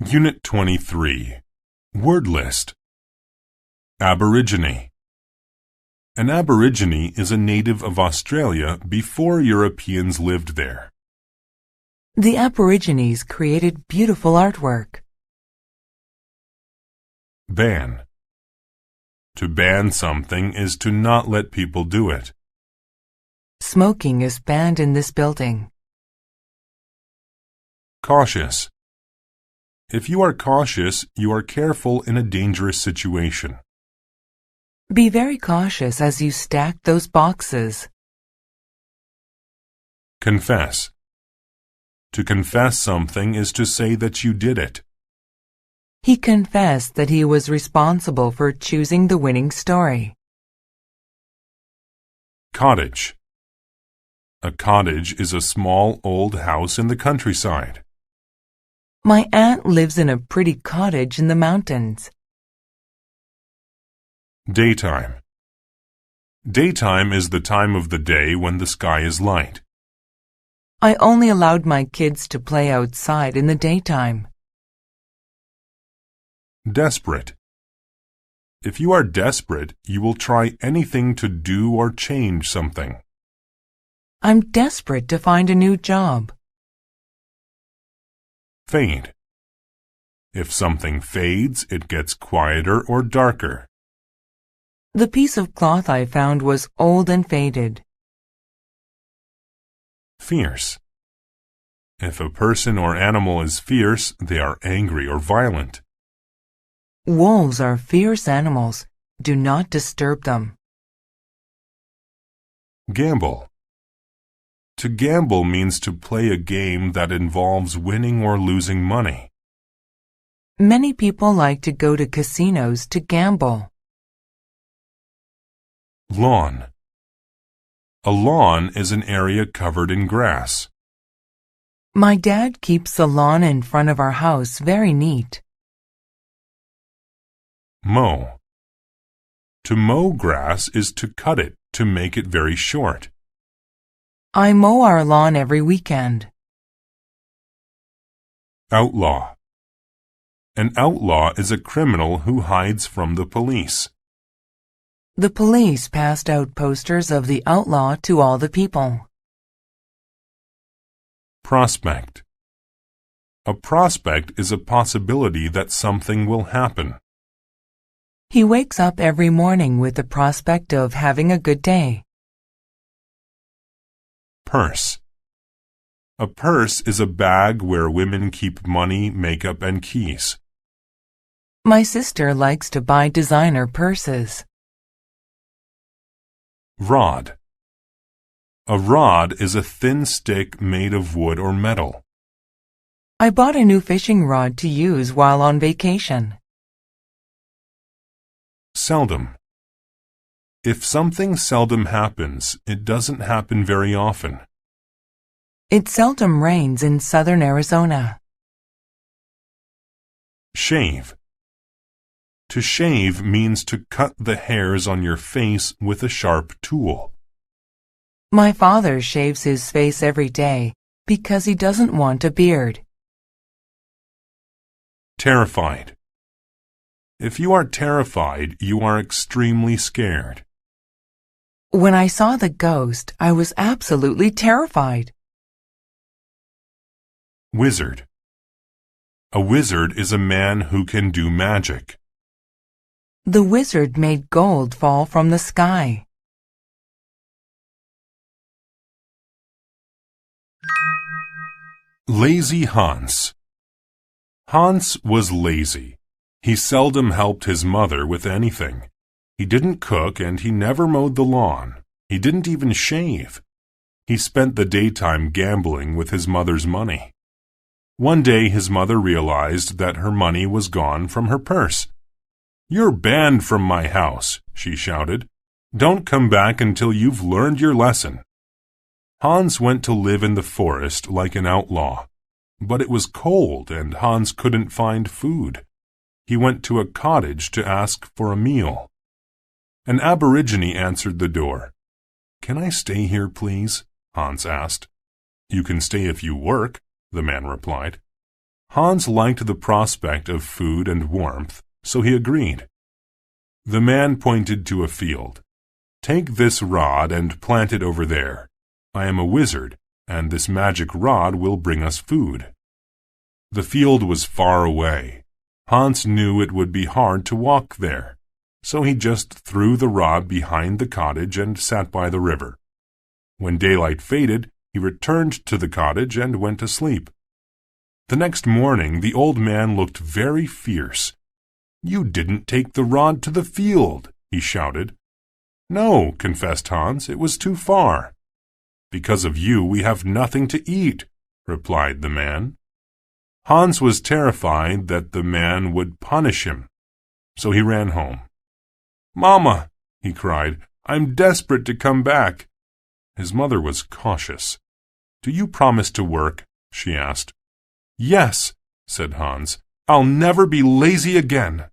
Unit 23. Word list. Aborigine. An Aborigine is a native of Australia before Europeans lived there. The Aborigines created beautiful artwork. Ban. To ban something is to not let people do it. Smoking is banned in this building. Cautious. If you are cautious, you are careful in a dangerous situation. Be very cautious as you stack those boxes. Confess. To confess something is to say that you did it. He confessed that he was responsible for choosing the winning story. Cottage. A cottage is a small old house in the countryside. My aunt lives in a pretty cottage in the mountains. Daytime. Daytime is the time of the day when the sky is light. I only allowed my kids to play outside in the daytime. Desperate. If you are desperate, you will try anything to do or change something. I'm desperate to find a new job. Fade. If something fades, it gets quieter or darker. The piece of cloth I found was old and faded. Fierce. If a person or animal is fierce, they are angry or violent. Wolves are fierce animals. Do not disturb them. Gamble. To gamble means to play a game that involves winning or losing money. Many people like to go to casinos to gamble. Lawn. A lawn is an area covered in grass. My dad keeps the lawn in front of our house very neat. Mow. To mow grass is to cut it to make it very short. I mow our lawn every weekend. Outlaw. An outlaw is a criminal who hides from the police. The police passed out posters of the outlaw to all the people. Prospect. A prospect is a possibility that something will happen. He wakes up every morning with the prospect of having a good day. Purse. A purse is a bag where women keep money, makeup, and keys. My sister likes to buy designer purses. Rod. A rod is a thin stick made of wood or metal. I bought a new fishing rod to use while on vacation. Seldom. If something seldom happens, it doesn't happen very often. It seldom rains in southern Arizona. Shave. To shave means to cut the hairs on your face with a sharp tool. My father shaves his face every day because he doesn't want a beard. Terrified. If you are terrified, you are extremely scared. When I saw the ghost, I was absolutely terrified. Wizard. A wizard is a man who can do magic. The wizard made gold fall from the sky. Lazy Hans. Hans was lazy. He seldom helped his mother with anything. He didn't cook and he never mowed the lawn. He didn't even shave. He spent the daytime gambling with his mother's money. One day his mother realized that her money was gone from her purse. "You're banned from my house," she shouted. "Don't come back until you've learned your lesson." Hans went to live in the forest like an outlaw. But it was cold and Hans couldn't find food. He went to a cottage to ask for a meal. An Aborigine answered the door. "Can I stay here, please?" Hans asked. "You can stay if you work," the man replied. Hans liked the prospect of food and warmth, so he agreed. The man pointed to a field. "Take this rod and plant it over there. I am a wizard, and this magic rod will bring us food." The field was far away. Hans knew it would be hard to walk there, so he just threw the rod behind the cottage and sat by the river. When daylight faded, he returned to the cottage and went to sleep. The next morning, the old man looked very fierce. "You didn't take the rod to the field," he shouted. "No," confessed Hans, "it was too far." "Because of you, we have nothing to eat," replied the man. Hans was terrified that the man would punish him, so he ran home. "Mama," he cried, "I'm desperate to come back." His mother was cautious. "Do you promise to work?" she asked. "Yes," said Hans. "I'll never be lazy again."